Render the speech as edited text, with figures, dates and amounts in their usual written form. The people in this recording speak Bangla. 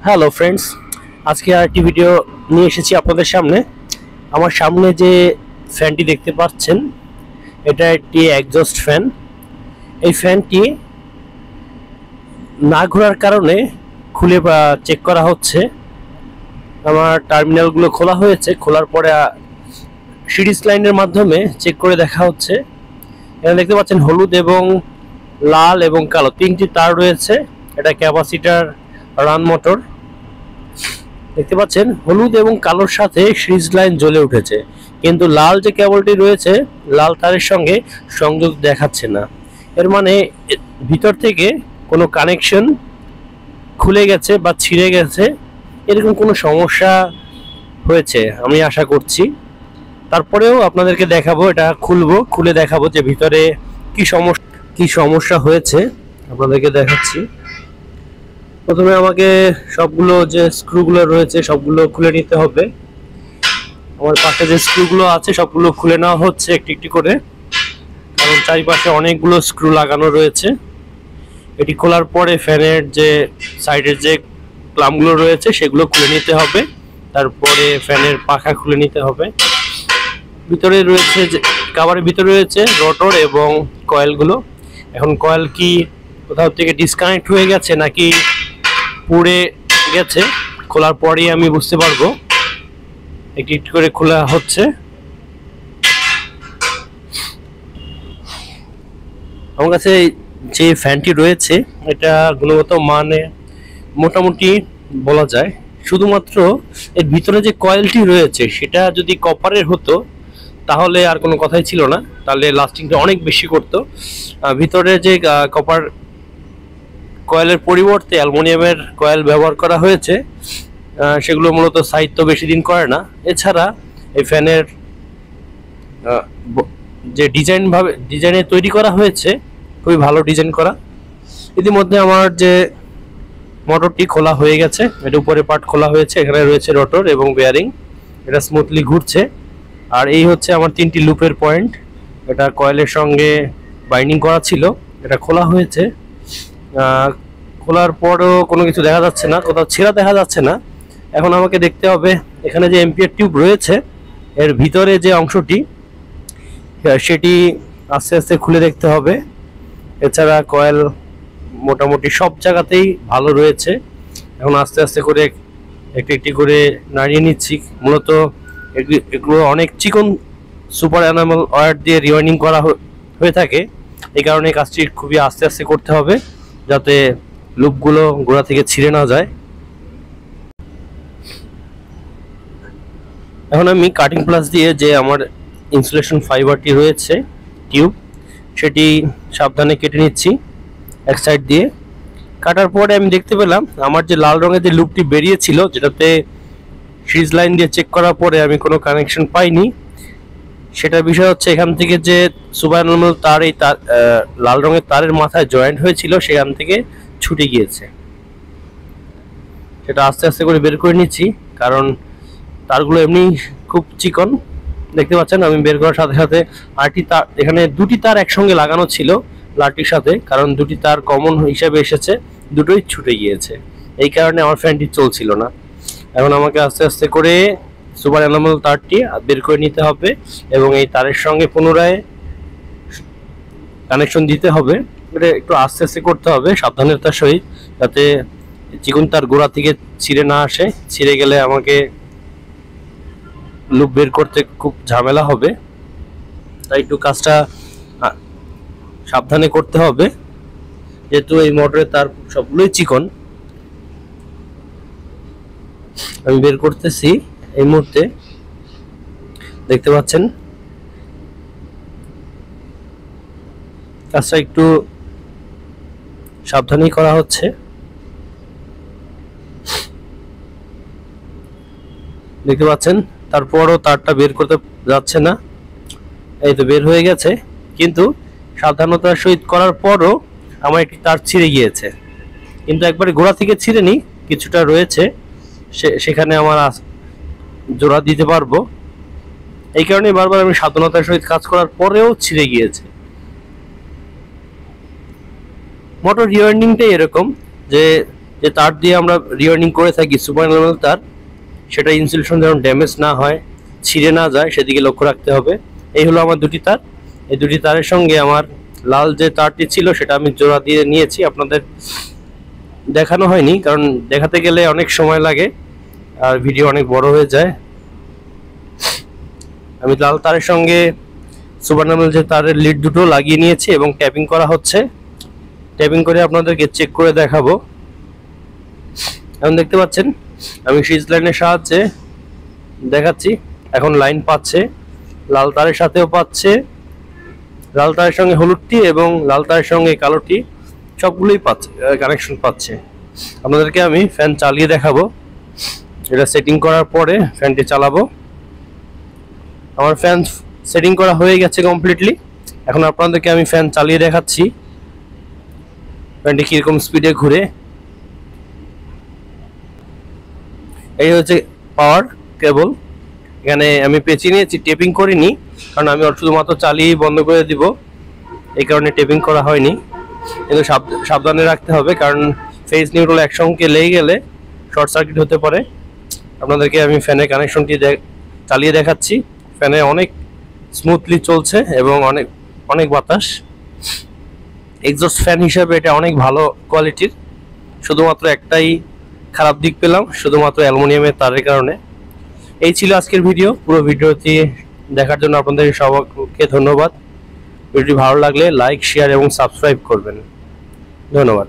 হ্যালো ফ্রেন্ডস, আজকে আরেকটি ভিডিও নিয়ে এসেছি আপনাদের সামনে। আমার সামনে যে ফ্যানটি দেখতে পাচ্ছেন, এটা একটি এক্সজস্ট ফ্যান। এই ফ্যানটি না ঘোরার কারণে খুলে চেক করা হচ্ছে। আমার টার্মিনালগুলো খোলা হয়েছে, খোলার পরে সিরিজ লাইনের মাধ্যমে চেক করে দেখা হচ্ছে। এখানে দেখতে পাচ্ছেন হলুদ এবং লাল এবং কালো তিনটি তার রয়েছে। এটা ক্যাপাসিটার রান মোটর। দেখতে পাচ্ছেন হলুদ এবং কালোর সাথে সিরিজ লাইন জ্বলে উঠেছে, কিন্তু লাল যে কেবলটি রয়েছে লাল তারের সঙ্গে সংযোগ দেখাচ্ছে না। এর মানে ভিতর থেকে কোনো কানেকশন খুলে গেছে বা ছিঁড়ে গেছে, এরকম কোনো সমস্যা হয়েছে আমি আশা করছি। তারপরেও আপনাদেরকে দেখাবো, এটা খুলে দেখাবো যে ভিতরে কি সমস্যা হয়েছে আপনাদেরকে দেখাচ্ছি। প্রথমে আমাকে সবগুলো যে স্ক্রুগুলো রয়েছে সবগুলো খুলে নিতে হবে। আমার পাশে যে স্ক্রুগুলো আছে সবগুলো খুলে নেওয়া হচ্ছে একটি একটি করে, কারণ চারিপাশে অনেকগুলো স্ক্রু লাগানো রয়েছে। এটি খোলার পরে ফ্যানের যে সাইডের যে ক্লামগুলো রয়েছে সেগুলো খুলে নিতে হবে। তারপরে ফ্যানের পাখা খুলে নিতে হবে। ভিতরে রয়েছে যে কভারের ভিতরে রয়েছে রোটর এবং কয়েলগুলো। এখন কয়েল কি কোথাও থেকে ডিসকানেক্ট হয়ে গেছে নাকি পুড়ে গেছে, খোলার পরেই আমি বুঝতে পারবো। একটি একটি করে খোলা হচ্ছে। আমার কাছে যে ফ্যানটি রয়েছে এটা গুণগত মানে মোটামুটি বলা যায়। শুধুমাত্র এর ভিতরে যে কয়েলটি রয়েছে সেটা যদি কপারের হতো তাহলে আর কোনো কথাই ছিল না, তাহলে লাস্টিংটা অনেক বেশি করতো। ভিতরে যে কপার কয়েলের পরিবর্তে অ্যালুমিনিয়ামের কয়েল ব্যবহার করা হয়েছে, সেগুলো মূলত স্থায়িত্ব বেশি দিন করে না। এছাড়া এই ফ্যানের যে ডিজাইনে তৈরি করা হয়েছে খুবই ভালো ডিজাইন করা। ইতিমধ্যে আমার যে মোটরটি খোলা হয়ে গেছে, এটা উপরে পার্ট খোলা হয়েছে, এখানে রয়েছে রোটর এবং বেয়ারিং, এটা স্মুথলি ঘুরছে। আর এই হচ্ছে আমার তিনটি লুপের পয়েন্ট। এটা কয়েলের সঙ্গে বাইন্ডিং করা ছিল, এটা খোলা হয়েছে। খোলার পরও কোনো কিছু দেখা যাচ্ছে না, কোথাও ছেঁড়া দেখা যাচ্ছে না। এখন আমাকে দেখতে হবে এখানে যে এম্পিয়ার টিউব রয়েছে এর ভিতরে যে অংশটি সেটি আস্তে আস্তে খুলে দেখতে হবে। এছাড়া কয়েল মোটামুটি সব জায়গাতেই ভালো রয়েছে। এখন আস্তে আস্তে করে একটি একটি করে নাড়িয়ে নিচ্ছি। মূলত এগুলো অনেক চিকন সুপার এনামেল ওয়্যার দিয়ে রিওয়াইন্ডিং করা হয়ে থাকে, এই কারণে কাজটি খুবই আস্তে আস্তে করতে হবে যাতে লুপগুলো গোড়া থেকে ছিঁড়ে না যায়। এখন আমি কাটিং প্লাস দিয়ে যে আমার ইনসুলেশন ফাইবারটি রয়েছে টিউব, সেটি সাবধানে কেটে নিচ্ছি এক সাইড দিয়ে। কাটার পরে আমি দেখতে পেলাম আমার যে লাল রঙের যে লুপটি বেরিয়েছিল, যেটাতে সিরিজ লাইন দিয়ে চেক করার পরে আমি কোনো কানেকশন পাইনি। সেটার বিষয় হচ্ছে এখান থেকে যে সুপার নর্মাল তার এই তার লাল রঙের তারের মাথায় জয়েন্ট হয়েছিল সেখান থেকে ছুটে গিয়েছে। সেটা আস্তে আস্তে করে বের করে নিচ্ছি, কারণ তারগুলো এমনি খুব চিকন। দেখতে পাচ্ছেন আমি বের করার সাথে সাথে আরটি তার, এখানে দুটি তার একসঙ্গে লাগানো ছিল লাটির সাথে, কারণ দুটি তার কমন হিসাবে এসেছে, দুটোই ছুটে গিয়েছে। এই কারণে আমার ফ্যানটি চলছিল না। এখন আমাকে আস্তে আস্তে করে সুপার এনামেল তারটি বের করে নিতে হবে এবং এই তারের সঙ্গে পুনরায় কানেকশন দিতে হবে। এটা একটু আস্তে আস্তে করতে হবে সাবধানতার সহিত, যাতে চিকন তার গোড়া থেকে ছিঁড়ে না আসে। ছিঁড়ে গেলে আমাকে লুপ বের করতে খুব ঝামেলা হবে, তাই একটু কাজটা সাবধানে করতে হবে, যেহেতু এই মোটরের তার সবগুলোই চিকন। আমি বের করতেছি এই মুহূর্তে, দেখতে পাচ্ছেন। কাজটা একটু সাবধানেই করা হচ্ছে। দেখতে পাচ্ছেন তারপরও তারটা বের করতে যাচ্ছে না। এই তো বের হয়ে গেছে, কিন্তু সাবধানতার সহিত করার পরও আমার একটি তার ছিঁড়ে গিয়েছে, কিন্তু একবারে গোড়া থেকে ছিঁড়ে নি, কিছুটা রয়েছে, সেখানে আমার জোড়া দিতে পারবো। এই কারণে বারবার আমি সাবধানতার সহিত কাজ করার পরেও ছিঁড়ে গিয়েছে। মোটর রিওয়াইন্ডিংটাই এরকম যে যে তার দিয়ে আমরা রিওয়ার্ডিং করে থাকি সুপার নর্মাল তার, সেটা ইনসুলেশন যেন ড্যামেজ না হয়, ছিঁড়ে না যায়, সেদিকে লক্ষ্য রাখতে হবে। এই হলো আমার দুটি তার। এই দুটি তারের সঙ্গে আমার লাল যে তারটি ছিল সেটা আমি জোড়া দিয়ে নিয়েছি। আপনাদের দেখানো হয়নি, কারণ দেখাতে গেলে অনেক সময় লাগে আর ভিডিও অনেক বড় হয়ে যায়। আমি লাল তারের সঙ্গে সুপার নর্মাল যে তারের লিড দুটো লাগিয়ে নিয়েছি এবং ট্যাপিং করা হচ্ছে। ট্যাপিং করে আপনাদেরকে চেক করে দেখাবো। এখন দেখতে পাচ্ছেন আমি সিরিজ লাইনের সাহায্যে দেখাচ্ছি। এখন লাইন পাচ্ছে, লাল তারের সাথেও পাচ্ছে, লাল তারের সঙ্গে হলুদটি এবং লাল তারের সঙ্গে কালোটি সবগুলোই পাচ্ছে, কানেকশন পাচ্ছে। আপনাদেরকে আমি ফ্যান চালিয়ে দেখাবো। এটা সেটিং করার পরে ফ্যানটি চালাবো। আমার ফ্যান সেটিং করা হয়ে গেছে কমপ্লিটলি। এখন আপনাদেরকে আমি ফ্যান চালিয়ে দেখাচ্ছি ফ্যানটি কিরকম স্পিডে ঘুরে। এই হচ্ছে পাওয়ার কেবল। এখানে আমি পেঁচিয়ে নিয়েছি, টেপিং করিনি, কারণ আমি শুধুমাত্র চালিয়েই বন্ধ করে দিব, এই কারণে টেপিং করা হয়নি। কিন্তু সাবধানে রাখতে হবে, কারণ ফেজ নিউট্রাল একসঙ্গে লেগে গেলে শর্ট সার্কিট হতে পারে। আপনাদেরকে আমি ফ্যানের কানেকশনটি চালিয়ে দেখাচ্ছি। ফ্যানে অনেক স্মুথলি চলছে এবং অনেক অনেক বাতাস। এক্সস্ট ফ্যান হিসাবে এটা অনেক ভালো কোয়ালিটির। শুধুমাত্র একটাই খারাপ দিক পেলাম, শুধুমাত্র অ্যালুমিনিয়ামের তারের কারণে। এই ছিল আজকের ভিডিও। পুরো ভিডিওটি দেখার জন্য আপনাদের সবাইকে ধন্যবাদ। ভিডিওটি ভালো লাগলে লাইক, শেয়ার এবং সাবস্ক্রাইব করবেন। ধন্যবাদ।